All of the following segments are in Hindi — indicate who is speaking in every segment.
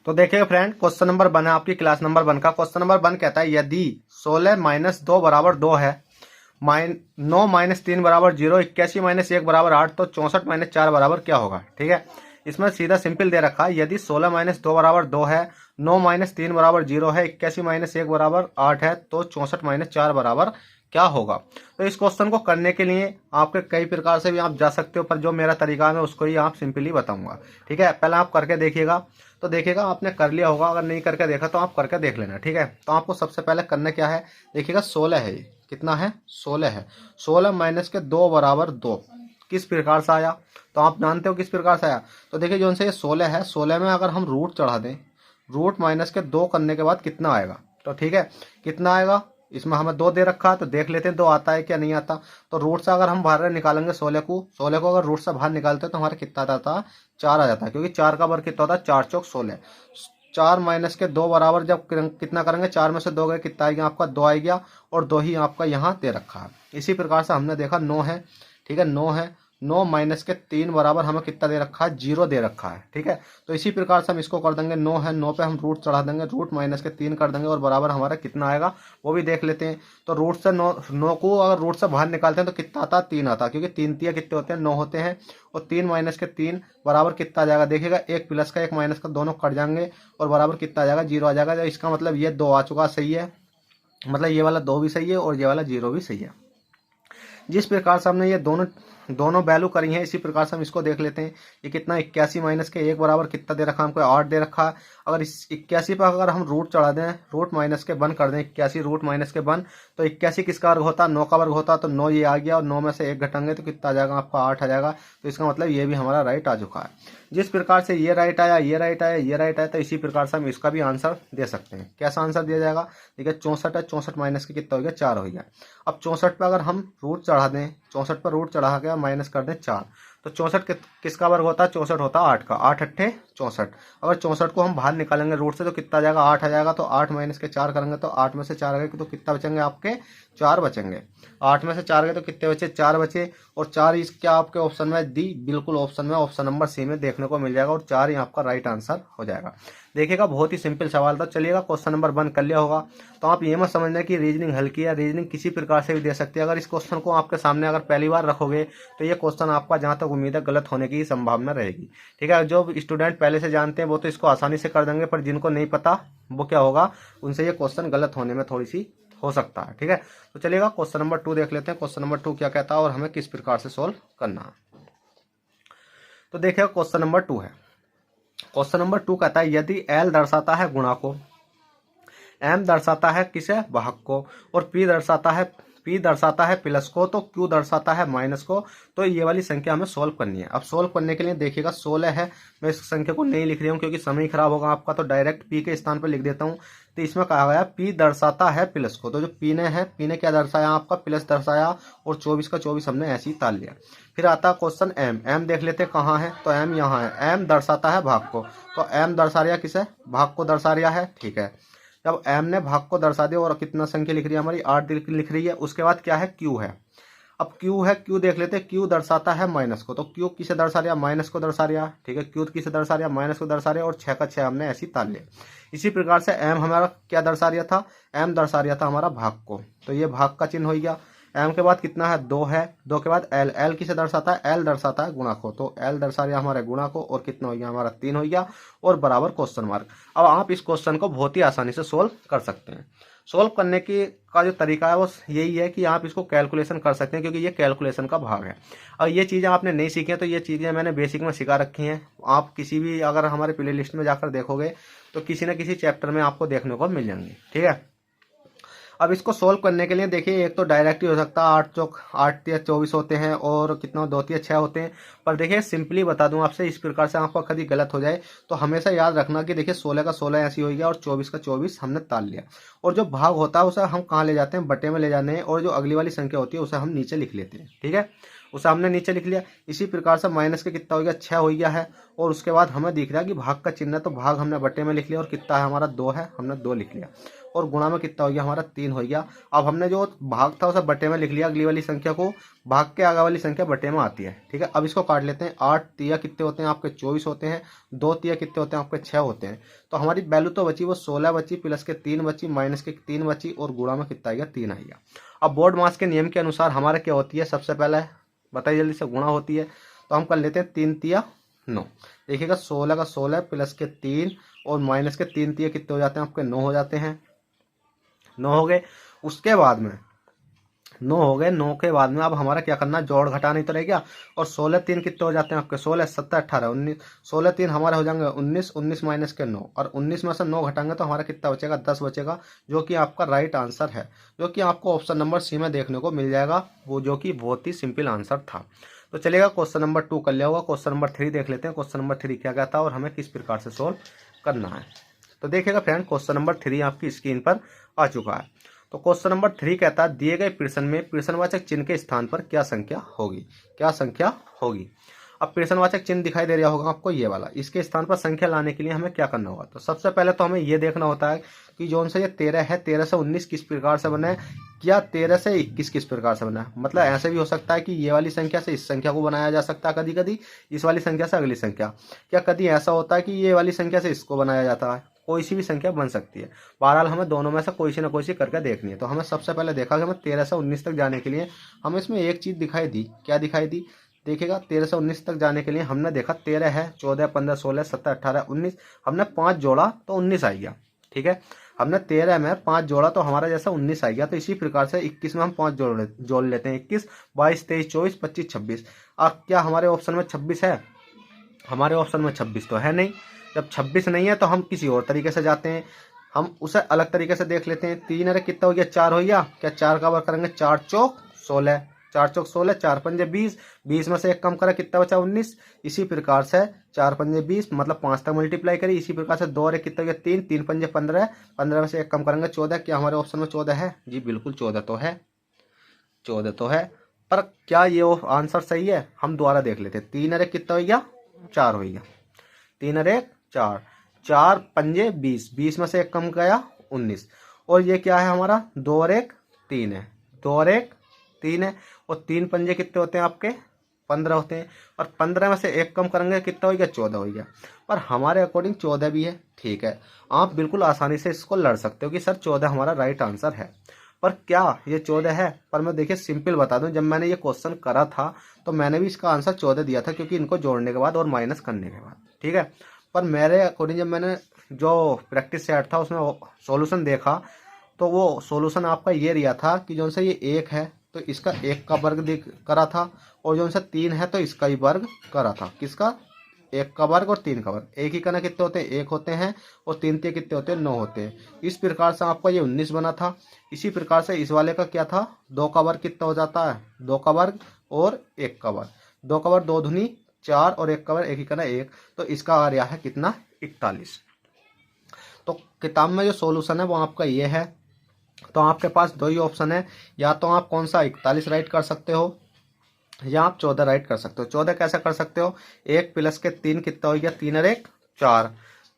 Speaker 1: तो देखिए फ्रेंड, क्वेश्चन नंबर 1 है आपकी क्लास नंबर 1 का। क्वेश्चन नंबर 1 कहता है यदि 16 माइनस 2 बराबर 2 है, 9 माइनस 3 बराबर 0, 81 माइनस 1 बराबर 8, तो 64 माइनस 4 बराबर क्या होगा। ठीक है, इसमें सीधा सिंपल दे रखा है, यदि 16 माइनस 2 बराबर 2 है, 9 माइनस 3 बराबर 0 है, 81 माइनस 1 बराबर 8 है, तो 64 माइनस 4 बराबर क्या होगा। तो इस क्वेश्चन को करने के लिए आपके कई प्रकार से भी आप जा सकते हो, पर जो मेरा तरीका है उसको ही आप सिंपली बताऊंगा। ठीक है, पहले आप करके देखिएगा। तो देखिएगा आपने कर लिया होगा, अगर नहीं करके देखा तो आप करके देख लेना। ठीक है, तो आपको सबसे पहले करना क्या है, देखिएगा 16 है, ये कितना है 16 है। 16 माइनस के 2 बराबर 2 किस प्रकार से आया, तो आप जानते हो किस प्रकार से आया। तो देखिए जो से ये 16 है, 16 में अगर हम रूट चढ़ा दें, रूट माइनस के 2 करने के बाद कितना आएगा। तो ठीक है, कितना आएगा, इसमें हमें 2 दे रखा है, तो देख लेते हैं 2 आता है क्या नहीं आता। तो रूट से अगर हम बाहर निकालेंगे 16 को अगर रूट से बाहर निकालते हैं तो हमारा कितना आता है 4 आ जाता है, क्योंकि 4 का वर्ग कितना होता है 4 चौक 16। 4 माइनस के 2 बराबर जब कितना करेंगे, 4 में से 2 गए, कितना आएगा आपका 2 आ गया, और 2 ही आपका यहाँ दे रखा है। इसी प्रकार से हमने देखा 9 है। ठीक है, 9 है, 9 माइनस के 3 बराबर हमें कितना दे रखा है 0 दे रखा है। ठीक है, तो इसी प्रकार से हम इसको कर देंगे, 9 है, 9 पे हम रूट चढ़ा देंगे, रूट माइनस के 3 कर देंगे, और बराबर हमारा कितना आएगा वो भी देख लेते हैं। तो रूट से 9 को अगर रूट से बाहर निकालते हैं तो कितना आता है 3 आता है, क्योंकि 3 तिया कितने होते हैं 9 होते हैं, और 3 माइनस के 3 बराबर कितना आ जाएगा, देखिएगा एक प्लस का एक माइनस का दोनों कट जाएंगे, और बराबर कितना आ जाएगा 0 आ जाएगा। इसका मतलब ये 2 आ चुका सही है, मतलब ये वाला 2 भी सही है और ये वाला 0 भी सही है। जिस प्रकार से हमने ये दोनों वैल्यू करी है, इसी प्रकार से हम इसको देख लेते हैं। ये कितना 81 माइनस के 1 बराबर कितना दे रखा है हमको 8 दे रखा है। अगर इस 81 पर अगर हम रूट चढ़ा दें, रूट माइनस के 1 कर दें, 81 रूट माइनस के 1, तो 81 किसका वर्ग होता है 9 का वर्ग होता है, तो 9 ये आ गया, और 9 में से 1 घटाएंगे तो कितना आ जाएगा आपका 8 आ जाएगा। तो इसका मतलब ये भी हमारा राइट आ चुका है। जिस प्रकार से ये राइट आया, ये राइट आया, ये राइट आया, तो इसी प्रकार से हम इसका भी आंसर दे सकते हैं। कैसा आंसर दिया जाएगा, देखिए 64 है, 64 माइनस के कितना हो गया 4 हो गया। अब 64 पे अगर हम रूट चढ़ा दें, 64 पर रूट चढ़ा के माइनस कर दें 4, तो 64 किसका वर्ग होता है, 64 होता है 8 का, 8 अट्ठे 64। अगर 64 को हम बाहर निकालेंगे रूट से तो कितना आ जाएगा 8 आ जाएगा, तो 8 माइनस के 4 करेंगे तो 8 में से 4 आ गए, तो कितना बचेंगे आपके 4 बचेंगे। 8 में से 4 गए तो कितने बचे 4 बचे, और 4 इस क्या आपके ऑप्शन में दी, बिल्कुल ऑप्शन में ऑप्शन नंबर सी में देखने को मिल जाएगा, और 4 ही आपका राइट आंसर हो जाएगा। देखिएगा बहुत ही सिंपल सवाल था। चलिएगा क्वेश्चन नंबर 1 कर लिया होगा, तो आप ये मत समझना कि रीजनिंग हल्की है, रीजनिंग किसी प्रकार से भी दे सकती है। अगर इस क्वेश्चन को आपके सामने अगर पहली बार रखोगे तो ये क्वेश्चन आपका जहां तक उम्मीद है गलत होने की संभावना रहेगी। ठीक है, जो स्टूडेंट पहले से जानते हैं वो तो इसको आसानी से कर देंगे, पर जिनको नहीं पता वो क्या होगा, उनसे ये क्वेश्चन गलत होने में थोड़ी सी हो सकता है। ठीक है, तो चलिएगा क्वेश्चन नंबर 2 देख लेते हैं। क्वेश्चन नंबर 2 क्या कहता है और हमें किस प्रकार से सोल्व करना है। तो देखिए क्वेश्चन नंबर 2 है। क्वेश्चन नंबर 2 कहता है यदि L दर्शाता है गुणा को, M दर्शाता है किसे भाग को, और P दर्शाता है प्लस को, तो Q दर्शाता है माइनस को। तो ये वाली संख्या हमें सोल्व करनी है। अब सोल्व करने के लिए देखिएगा 16 है, मैं इस संख्या को नहीं लिख रही हूँ क्योंकि समय खराब होगा आपका, तो डायरेक्ट P के स्थान पर लिख देता हूँ। तो इसमें कहा गया P दर्शाता है प्लस को, तो जो P ने क्या दर्शाया आपका प्लस दर्शाया, और 24 का 24 हमने ऐसे ही ताल लिया। फिर आता है क्वेश्चन M देख लेते हैं कहाँ है, तो M यहाँ है। M दर्शाता है भाग को, तो M दर्शा रहा किसे, भाग को दर्शा रहा है। ठीक है, जब M ने भाग को दर्शा दिया और कितना संख्या लिख रही है हमारी 8 लिख रही है। उसके बाद क्या है Q है। अब Q है, Q देख लेते हैं। Q दर्शाता है माइनस को, तो Q किसे दर्शा रहा माइनस को दर्शा रहा। ठीक है, Q किसे दर्शा रहा माइनस को दर्शा रहा, और 6 का 6 हमने ऐसी ताल लिया। इसी प्रकार से M हमारा क्या दर्शा रहा था, M दर्शा रहा था हमारा भाग को, तो ये भाग का चिन्ह हो गया। M के बाद कितना है 2 है, 2 के बाद L किसे दर्शाता है, L दर्शाता है गुणा को, तो L दर्शा रहा हमारे गुणा को, और कितना हो गया हमारा 3 हो गया, और बराबर क्वेश्चन मार्क। अब आप इस क्वेश्चन को बहुत ही आसानी से सोल्व कर सकते हैं। सोल्व करने की का जो तरीका है वो यही है कि आप इसको कैलकुलेशन कर सकते हैं, क्योंकि ये कैलकुलेशन का भाग है। और ये चीज़ें आपने नहीं सीखी हैं, तो ये चीज़ें मैंने बेसिक में सिखा रखी हैं। आप किसी भी अगर हमारे प्ले लिस्ट में जाकर देखोगे तो किसी न किसी चैप्टर में आपको देखने को मिल जाएंगे। ठीक है, अब इसको सोल्व करने के लिए देखिए, एक तो डायरेक्ट ही हो सकता है, 8 चौक 8 या 24 होते हैं, और कितना 2 या 6 होते हैं। पर देखिए सिंपली बता दूं आपसे, इस प्रकार से आपका कभी गलत हो जाए तो हमेशा याद रखना कि देखिए 16 का 16 ऐसी हो गया, और 24 का 24 हमने ताल लिया, और जो भाग होता है उसे हम कहाँ ले जाते हैं, बटे में ले जाने हैं, और जो अगली वाली संख्या होती है उसे हम नीचे लिख लेते हैं। ठीक है, उसे हमने नीचे लिख लिया। इसी प्रकार से माइनस के कितना हो गया 6 हो गया है, और उसके बाद हमें दिख रहा है कि भाग का चिन्ह है, तो भाग हमने बटे में लिख लिया, और कितना है हमारा 2 है, हमने 2 लिख लिया, और गुणा में कितना हो गया हमारा 3 हो गया। अब हमने जो भाग था उसे बटे में लिख लिया, अगली वाली संख्या को, भाग के आगे वाली संख्या बटे में आती है, ठीक है। अब इसको काट लेते हैं। 8 तिया कितने होते हैं आपके 24 होते हैं, 2 तिया कितने होते हैं आपके 6 होते हैं। तो हमारी वैल्यू तो बची वो 16 बची, प्लस के 3 बची, माइनस के 3 बची, और गुणा में कितना आएगा 3 आएगा। अब बोर्ड मास के नियम के अनुसार हमारा क्या होती है, सबसे पहले बताइए जल्दी से, गुणा होती है। तो हम कर लेते हैं 3 तिया 9, देखिएगा 16 का 16 प्लस के 3 और माइनस के 3 तिया कितने हो जाते हैं आपके 9 हो जाते हैं, 9 हो गए। उसके बाद में 9 हो गए, 9 के बाद में अब हमारा क्या करना है, जोड़ घटा नहीं तो रह गया। और 16 3 कितने हो जाते हैं आपके 16 17 18 19, 16 3 हमारे हो जाएंगे 19, 19 माइनस के 9, और 19 में से 9 घटाएंगे तो हमारा कितना बचेगा 10 बचेगा, जो कि आपका राइट आंसर है, जो कि आपको ऑप्शन नंबर सी में देखने को मिल जाएगा, वो जो कि बहुत ही सिंपल आंसर था। तो चलेगा, क्वेश्चन नंबर 2 कर लिया होगा। क्वेश्चन नंबर 3 देख लेते हैं, क्वेश्चन नंबर 3 क्या कहता है और हमें किस प्रकार से सोल्व करना है। तो देखिएगा फ्रेंड, क्वेश्चन नंबर 3 आपकी स्क्रीन पर आ चुका है। तो क्वेश्चन नंबर 3 कहता है दिए गए प्रश्न में प्रश्नवाचक चिन्ह के स्थान पर क्या संख्या होगी, क्या संख्या होगी। अब प्रश्नवाचक चिन्ह दिखाई दे रहा होगा आपको ये वाला, इसके स्थान पर संख्या लाने के लिए हमें क्या करना होगा। तो सबसे पहले तो हमें ये देखना होता है कि जो से ये 13 है, 13 से 19 किस प्रकार से बना है, क्या 13 से 21 किस प्रकार से बना है। मतलब ऐसे भी हो सकता है कि ये वाली संख्या से इस संख्या को बनाया जा सकता है, कभी कभी इस वाली संख्या से अगली संख्या, क्या कभी ऐसा होता है कि ये वाली संख्या से इसको बनाया जाता है, कोई सी भी संख्या बन सकती है। बहरहाल हमें दोनों में से कोई सी ना कोई सी करके देखनी है। तो हमें सबसे पहले देखा कि हमें 13 से 19 तक जाने के लिए हमें इसमें एक चीज़ दिखाई दी, क्या दिखाई दी, देखिएगा 13 से 19 तक जाने के लिए हमने देखा 13 है, 14 15 16 17 18 19, हमने 5 जोड़ा तो 19 आ गया, ठीक है। हमने 13 में 5 जोड़ा तो हमारा जैसा 19 आ गया। तो इसी प्रकार से 21 में हम 5 जोड़ लेते हैं, 21 22 23 24 25 26। अब क्या हमारे ऑप्शन में 26 है, हमारे ऑप्शन में 26 तो है नहीं। जब 26 नहीं है तो हम किसी और तरीके से जाते हैं, हम उसे अलग तरीके से देख लेते हैं। 3 अरे कितना हो गया 4 हो गया, क्या 4 का वर्ग करेंगे 4 चौक 16, 4 चौक 16, 4 पंजे 20, 20 में से 1 कम करा कितना बचा 19। इसी प्रकार से 4 पंजे 20 मतलब 5 तक मल्टीप्लाई करी। इसी प्रकार से 2 अरे कितना हो गया 3, 3 पंजे 15, 15 में से 1 कम करेंगे 14। क्या हमारे ऑप्शन में 14 है, जी बिल्कुल 14 तो है, 14 तो है। पर क्या ये आंसर सही है, हम दोबारा देख लेते हैं। 3 अरे कितना हो गया 4 हो गया, 3 अरे 4, 4 पंजे 20, 20 में से 1 कम गया 19। और ये क्या है हमारा 2 और 1 3 है, 2 और 1 3 है, और 3 पंजे कितने होते हैं आपके 15 होते हैं, और 15 में से 1 कम करेंगे कितना हो गया 14 हो गया। पर हमारे अकॉर्डिंग 14 भी है, ठीक है। आप बिल्कुल आसानी से इसको लड़ सकते हो कि सर 14 हमारा राइट आंसर है। पर क्या ये 14 है, पर मैं देखिए सिंपल बता दूं, जब मैंने ये क्वेश्चन करा था तो मैंने भी इसका आंसर 14 दिया था, क्योंकि इनको जोड़ने के बाद और माइनस करने के बाद, ठीक है। पर मेरे अकॉर्डिंग जब मैंने जो प्रैक्टिस सेट था उसमें सॉल्यूशन देखा, तो वो सॉल्यूशन आपका ये रिया था कि जो से ये 1 है तो इसका 1 का वर्ग करा था, और जो से 3 है तो इसका ही वर्ग करा था, किसका 1 का वर्ग और 3 का वर्ग। एक ही करना कितने होते हैं 1 होते हैं, और 3 3 कितने होते हैं 9 होते हैं। इस प्रकार से आपका ये 19 बना था। इसी प्रकार से इस वाले का क्या था 2 का वर्ग कितना हो जाता है 2 का वर्ग और 1 का वर्ग, 2 का वर्ग 2 दूनी 4 और 1 का वर्ग 1 ही करना 1। तो इसका आ रहा है कितना 41। तो किताब में जो सॉल्यूशन है वो आपका ये है। तो आपके पास 2 ही ऑप्शन है, या तो आप कौन सा 41 राइट कर सकते हो, या आप 14 राइट कर सकते हो। 14 कैसे कर सकते हो, 1 प्लस के 3 कितना हो गया 3 और 1 4,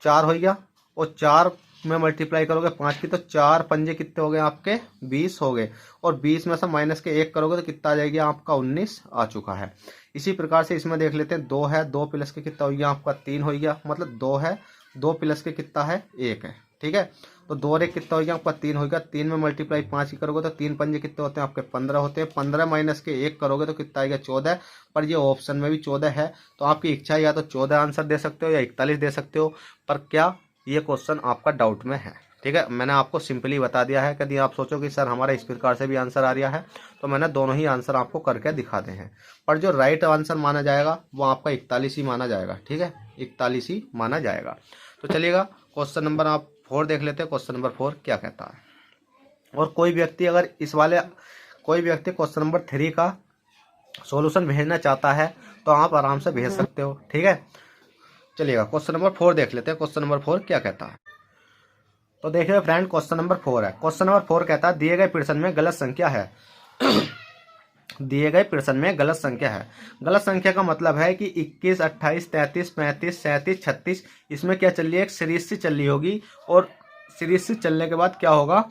Speaker 1: 4 हो गया, और 4 में मल्टीप्लाई करोगे 5 की तो 4 पंजे कितने हो गए आपके 20 हो गए, और 20 में से माइनस के 1 करोगे तो कितना आ जाएगा आपका 19 आ चुका है। इसी प्रकार से इसमें देख लेते हैं 2 है, 2 प्लस के कितना हो गया आपका 3 हो गया, मतलब 2 है, 2 प्लस के कितना है 1 है, ठीक है। तो 2 और 1 कितना हो गया आपका 3 हो गया, 3 में मल्टीप्लाई 5 ही करोगे तो 3 पंजे कितने होते हैं आपके 15 होते हैं, 15 माइनस के 1 करोगे तो कितना आएगा 14। पर ये ऑप्शन में भी 14 है, तो आपकी इच्छा है या तो 14 आंसर दे सकते हो या 41 दे सकते हो। पर क्या ये क्वेश्चन आपका डाउट में है, ठीक है। मैंने आपको सिंपली बता दिया है, कभी आप सोचो कि सर हमारा इस प्रकार से भी आंसर आ रहा है, तो मैंने दोनों ही आंसर आपको करके दिखा दे हैं। पर जो राइट आंसर माना जाएगा वो आपका 41 ही माना जाएगा, ठीक है, 41 ही माना जाएगा। तो चलिएगा क्वेश्चन नंबर आप 4 देख लेते हैं। क्वेश्चन नंबर 4 क्या कहता है, और कोई व्यक्ति अगर कोई व्यक्ति क्वेश्चन नंबर 3 का सॉल्यूशन भेजना चाहता है तो आप आराम से भेज सकते हो, ठीक है। चलिएगा क्वेश्चन नंबर 4 देख लेते हैं। क्वेश्चन नंबर 4 क्या कहता है, तो देखिए फ्रेंड क्वेश्चन नंबर 4 है। क्वेश्चन नंबर 4 कहता है दिए गए प्रश्न में गलत संख्या है दिए गए प्रश्न में गलत संख्या है। गलत संख्या का मतलब है कि 21, 28, 33, 35, 37, 36 इसमें क्या चल रही है, एक सीरीज से चल रही होगी और सीरीज से चलने के बाद क्या होगा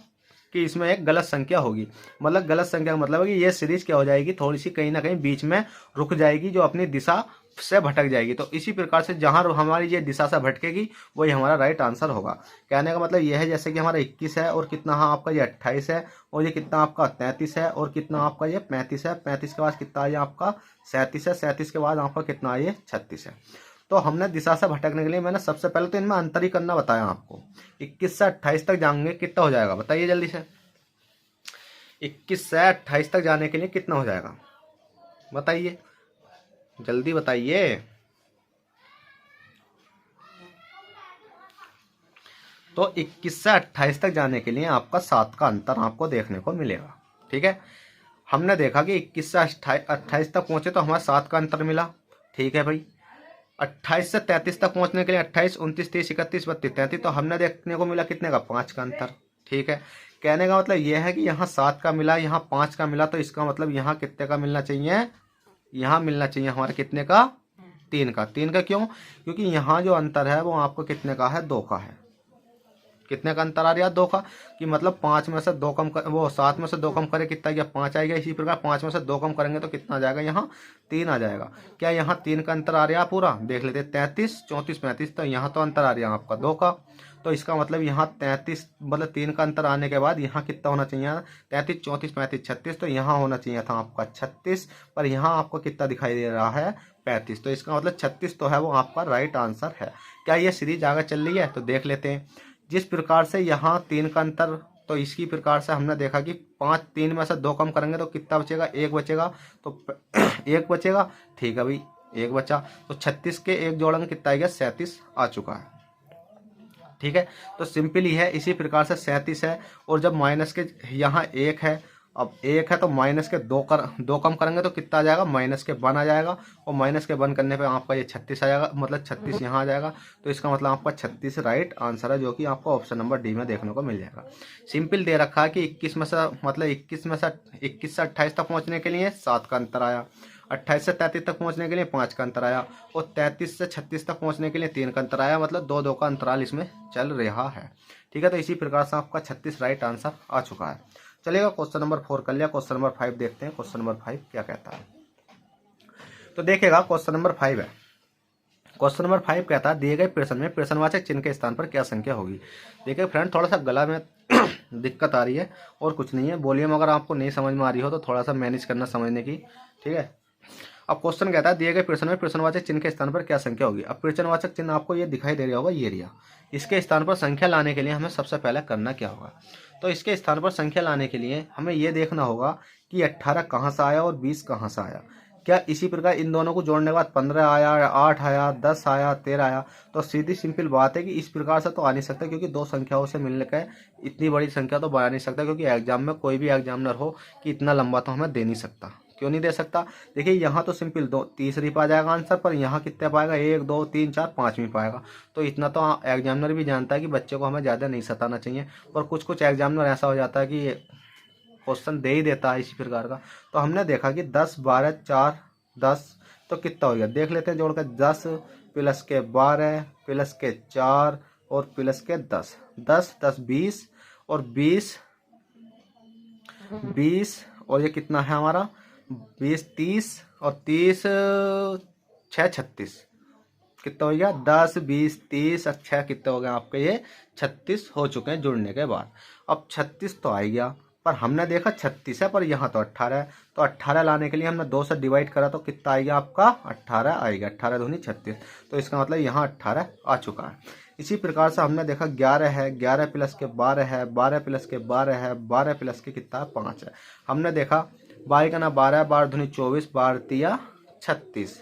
Speaker 1: कि इसमें एक गलत संख्या होगी। मतलब गलत संख्या का मतलब है कि ये सीरीज क्या हो जाएगी, थोड़ी सी कहीं ना कहीं बीच में रुक जाएगी, जो अपनी दिशा से भटक जाएगी। तो इसी प्रकार से जहां हमारी ये दिशा से भटकेगी वही हमारा राइट आंसर होगा। कहने का मतलब ये है जैसे कि हमारा 21 है और कितना, हाँ आपका ये 28 है और ये कितना आपका 33 है और कितना आपका ये 35 है, 35 के बाद कितना है आपका 37 है, 37 के बाद आपका कितना है ये 36 है। तो हमने दिशा से भटकने के लिए मैंने सबसे पहले तो इनमें अंतर ही करना बताया आपको। 21 से 28 तक जाएंगे कितना हो जाएगा बताइए जल्दी से। 21 से 28 तक जाने के लिए कितना हो जाएगा बताइए, जल्दी बताइए। तो 21 से 28 तक जाने के लिए आपका 7 का अंतर आपको देखने को मिलेगा। ठीक है, हमने देखा कि 21 से 28 तक पहुंचे तो हमारा 7 का अंतर मिला। ठीक है भाई, 28 से 33 तक पहुंचने के लिए 28, 29, 30, 31, 32, 33 तो हमने देखने को मिला कितने का, 5 का अंतर। ठीक है, कहने का मतलब यह है कि यहाँ 7 का मिला, यहाँ 5 का मिला, तो इसका मतलब यहाँ कितने का मिलना चाहिए, यहाँ मिलना चाहिए हमारा कितने का, 3 का। 3 का क्यों, क्योंकि यहाँ जो अंतर है वो आपको कितने का है, 2 का है। कितने का अंतर आ रहा है, 2 का, कि मतलब 5 में से 2 कम कर, वो 7 में से 2 कम करे कितना गया, 5 आएगा। इसी प्रकार 5 में से 2 कम करेंगे तो कितना आ जाएगा, यहाँ 3 आ जाएगा। क्या यहाँ 3 का अंतर आ रहा है पूरा, देख लेते 33, 34, 35, तो यहाँ तो अंतर आ रहा है आपका 2 का। तो इसका मतलब यहाँ 33 मतलब 3 का अंतर आने के बाद यहाँ कितना होना चाहिए, 33, 34, 35, 36, तो यहाँ होना चाहिए था आपका 36, पर यहाँ आपको कितना दिखाई दे रहा है, 35। तो इसका मतलब 36 तो है वो आपका राइट आंसर है। क्या ये सीरीज आगे चल रही है, तो देख लेते हैं। जिस प्रकार से यहाँ 3 का अंतर, तो इसी प्रकार से हमने देखा कि 5, 3 में से 2 कम करेंगे तो कितना बचेगा, 1 बचेगा। तो 1 बचेगा, ठीक है भाई 1 बचा, तो 36 के 1 जोड़ेंगे कितना आएगा, 37 आ चुका है। ठीक है, तो सिंपल ही है, इसी प्रकार से 37 है। और जब माइनस के यहाँ 1 है, अब 1 है तो माइनस के 2 कम करेंगे तो कितना आ जाएगा, माइनस के 1 आ जाएगा। और माइनस के 1 करने पे आपका ये 36 आ जाएगा, मतलब 36 यहाँ आ जाएगा। तो इसका मतलब आपका 36 राइट आंसर है, जो कि आपको ऑप्शन नंबर डी में देखने को मिल जाएगा। सिंपल दे रखा है कि 21 में से मतलब 21 से 28 तक पहुँचने के लिए 7 का अंतर आया, 28 से 33 तक पहुंचने के लिए 5 का अंतर आया, और 33 से 36 तक पहुंचने के लिए 3 का अंतर आया। मतलब 2 का अंतराल इसमें चल रहा है। ठीक है, तो इसी प्रकार से आपका 36 राइट आंसर आ चुका है। चलिएगा क्वेश्चन नंबर 4 कर लिया, क्वेश्चन नंबर 5 देखते हैं। क्वेश्चन नंबर 5 क्या कहता है, तो देखिएगा क्वेश्चन नंबर 5 है। क्वेश्चन नंबर 5 कहता है दिए गए प्रश्न में प्रश्नवाचक चिन्ह के स्थान पर क्या संख्या होगी। देखिए फ्रेंड, थोड़ा सा गला में दिक्कत आ रही है और कुछ नहीं है। वॉल्यूम अगर आपको नहीं समझ में आ रही हो तो थोड़ा सा मैनेज करना समझने की। ठीक है, अब क्वेश्चन कहता है दिए गए प्रश्न में प्रश्नवाचक चिन्ह के स्थान पर क्या संख्या होगी। अब प्रश्नवाचक चिन्ह आपको ये दिखाई दे रहा होगा, ये एरिया, इसके स्थान पर संख्या लाने के लिए हमें सबसे पहले करना क्या होगा। तो इसके स्थान पर संख्या लाने के लिए हमें ये देखना होगा कि 18 कहाँ से आया और 20 कहाँ से आया। क्या इसी प्रकार इन दोनों को जोड़ने के बाद 15 आया, 8 आया, 10 आया, 13 आया। तो सीधी सिंपल बात है कि इस प्रकार से तो आ नहीं सकता, क्योंकि 2 संख्याओं से मिलने का इतनी बड़ी संख्या तो बना नहीं सकता, क्योंकि एग्जाम में कोई भी एग्जामिनर हो कि इतना लंबा तो हमें दे नहीं सकता। क्यों नहीं दे सकता, देखिए यहाँ तो सिंपल 2 तीसरी पा जाएगा आंसर, पर यहाँ कितने पाएगा, 1, 2, 3, 4, 5 में पाएगा। तो इतना तो एग्जामिनर भी जानता है कि बच्चे को हमें ज़्यादा नहीं सताना चाहिए। पर कुछ एग्जामिनर ऐसा हो जाता है कि क्वेश्चन दे ही देता है इसी प्रकार का। तो हमने देखा कि 10, 12, 4, 10 तो कितना हो गया, देख लेते हैं जोड़कर। 10 प्लस के 12 प्लस के 4 और प्लस के 10, 10, 10, 20 और 20 और ये कितना है हमारा 20, 30 और 30 6, 36 कितना हो गया, 10, 20, 30 और 6 कितना हो गया आपके, ये 36 हो चुके हैं जुड़ने के बाद। अब 36 तो आ गया, पर हमने देखा 36 है, पर यहाँ तो 18 है। तो 18 लाने के लिए हमने 2 से डिवाइड करा तो कितना आएगा आपका, 18 आएगा। 18 दूनी 36, तो इसका मतलब यहाँ 18 आ चुका है। इसी प्रकार से हमने देखा 11 है, 11 प्लस के 12 है, 12 प्लस के 12 है, 12 प्लस के कितना 5 है। हमने देखा 12 का ना 12, 12 दूनी 24, 12 तिया 36,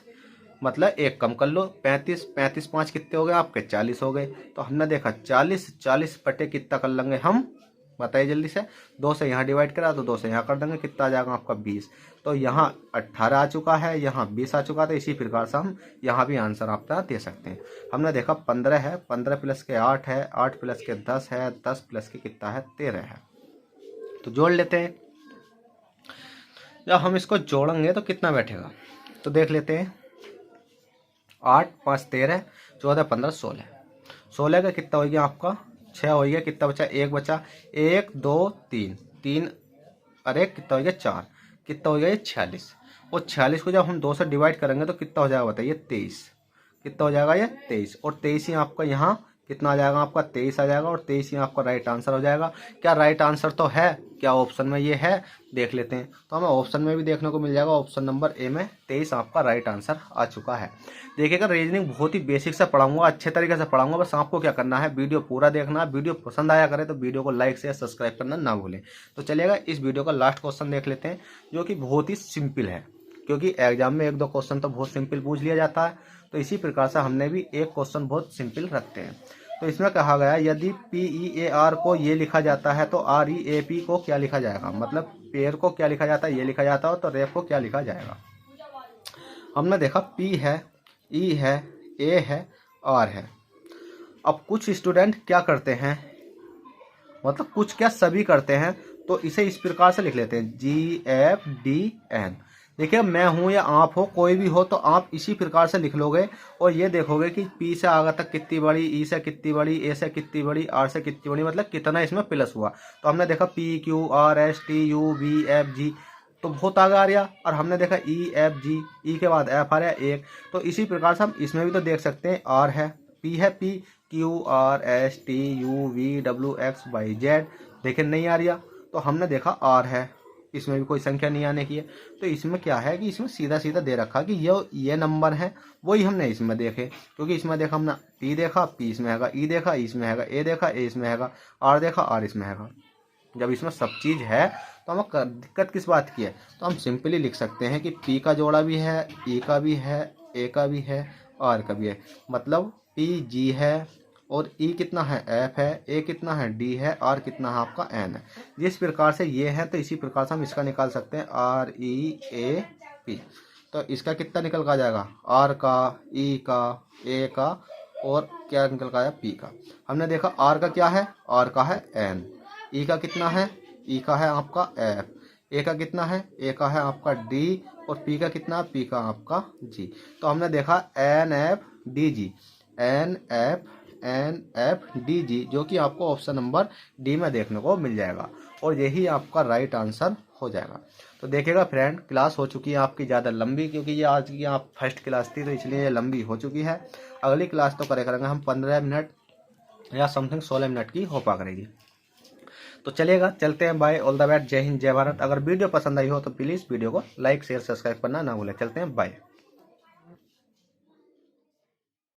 Speaker 1: मतलब 1 कम कर लो 35, 35 5 कितने हो गए आपके 40 हो गए। तो हमने देखा 40 बटे कितना कर लेंगे हम, बताइए जल्दी से। 2 से यहाँ डिवाइड करा तो 2 से यहाँ कर देंगे, कितना आ जाएगा आपका 20। तो यहाँ 18 आ चुका है, यहाँ 20 आ चुका था। इसी प्रकार से हम यहाँ भी आंसर आपका दे सकते हैं। हमने देखा 15 है, 15 प्लस के 8 है, 8 प्लस के 10 है, 10 प्लस के कितना है 13 है। तो जोड़ लेते हैं। जब हम इसको जोड़ेंगे तो कितना बैठेगा, तो देख लेते हैं। 8 5 13, 14 15 16, 16 का कितना हो गया आपका 6 हो गया, कितना बचा 1 बचा, 1 2 3 3, अरे कितना हो गया 4, कितना हो गया ये 46। और 46 को जब हम 2 से डिवाइड करेंगे तो कितना हो जाएगा बताइए 23, कितना हो जाएगा ये 23। और 23 ही आपका यहाँ कितना आ जाएगा आपका 23 आ जाएगा, और 23 ही आपका राइट आंसर हो जाएगा। क्या राइट आंसर तो है, क्या ऑप्शन में ये है, देख लेते हैं। तो हमें ऑप्शन में भी देखने को मिल जाएगा, ऑप्शन नंबर ए में 23 आपका राइट आंसर आ चुका है। देखिएगा रीजनिंग बहुत ही बेसिक से पढ़ाऊंगा, अच्छे तरीके से पढ़ाऊंगा, बस आपको क्या करना है वीडियो पूरा देखना है। वीडियो पसंद आया करे तो वीडियो को लाइक शेयर सब्सक्राइब करना ना भूलें। तो चलिएगा इस वीडियो का लास्ट क्वेश्चन देख लेते हैं, जो कि बहुत ही सिंपल है, क्योंकि एग्जाम में 1-2 क्वेश्चन तो बहुत सिंपल पूछ लिया जाता है। तो इसी प्रकार से हमने भी एक क्वेश्चन बहुत सिंपल रखते हैं। तो इसमें कहा गया यदि PEAR को ये लिखा जाता है तो REAP को क्या लिखा जाएगा, मतलब पेयर को क्या लिखा जाता है ये लिखा जाता है, तो रेप को क्या लिखा जाएगा। हमने देखा P है, E है, A है, R है। अब कुछ स्टूडेंट क्या करते हैं, मतलब कुछ क्या सभी करते हैं, तो इसे इस प्रकार से लिख लेते हैं GFDN। देखिए मैं हूँ या आप हो, कोई भी हो, तो आप इसी प्रकार से लिख लोगे और ये देखोगे कि P से आगे तक कितनी बड़ी, E से कितनी बड़ी, A से कितनी बड़ी, R से कितनी बड़ी, मतलब कितना इसमें प्लस हुआ। तो हमने देखा PQRSTUVFG तो बहुत आगे आ रहा, और हमने देखा EFG, E के बाद F आ रहा एक। तो इसी प्रकार से हम इसमें भी तो देख सकते हैं, R है, P है, PQRSTUVWXYZ, लेकिन नहीं आ रहा। तो हमने देखा R है, इसमें भी कोई संख्या नहीं आने की है। तो इसमें क्या है कि इसमें सीधा सीधा दे रखा कि ये नंबर है, वही हमने इसमें देखे, क्योंकि इसमें देखा हमने P देखा, P इसमें हैगा, E देखा, E इसमें हैगा, A देखा, A इसमें हैगा, R देखा, R इसमें हैगा। जब इसमें सब चीज़ है तो हमें दिक्कत किस बात की है, तो हम सिंपली लिख सकते हैं कि P का जोड़ा भी है, E का भी है, A का भी है, R का भी है, मतलब PG है, और E कितना है F है, A कितना है D है, R कितना है आपका N है। जिस प्रकार से ये है तो इसी प्रकार से हम इसका निकाल सकते हैं REAP। तो इसका कितना निकल का जाएगा, R का, E का, A का, और क्या निकल का आया P का। हमने देखा R का क्या है, R का है N, E का कितना है, E का है आपका F, A का कितना है, A का है आपका D, और P का कितना है, P का आपका G। तो हमने देखा NFDG, NFDG, जो कि आपको ऑप्शन नंबर डी में देखने को मिल जाएगा, और यही आपका राइट आंसर हो जाएगा। तो देखिएगा फ्रेंड, क्लास हो चुकी है आपकी ज़्यादा लंबी, क्योंकि ये आज की आप फर्स्ट क्लास थी तो इसलिए ये लंबी हो चुकी है। अगली क्लास तो करेंगे हम 15 मिनट या समथिंग 16 मिनट की हो पा करेगी। तो चलेगा, चलते हैं, बाय, ऑल द बेस्ट, जय हिंद जय भारत। अगर वीडियो पसंद आई हो तो प्लीज़ वीडियो को लाइक शेयर सब्सक्राइब करना ना भूलें। चलते हैं, बाय।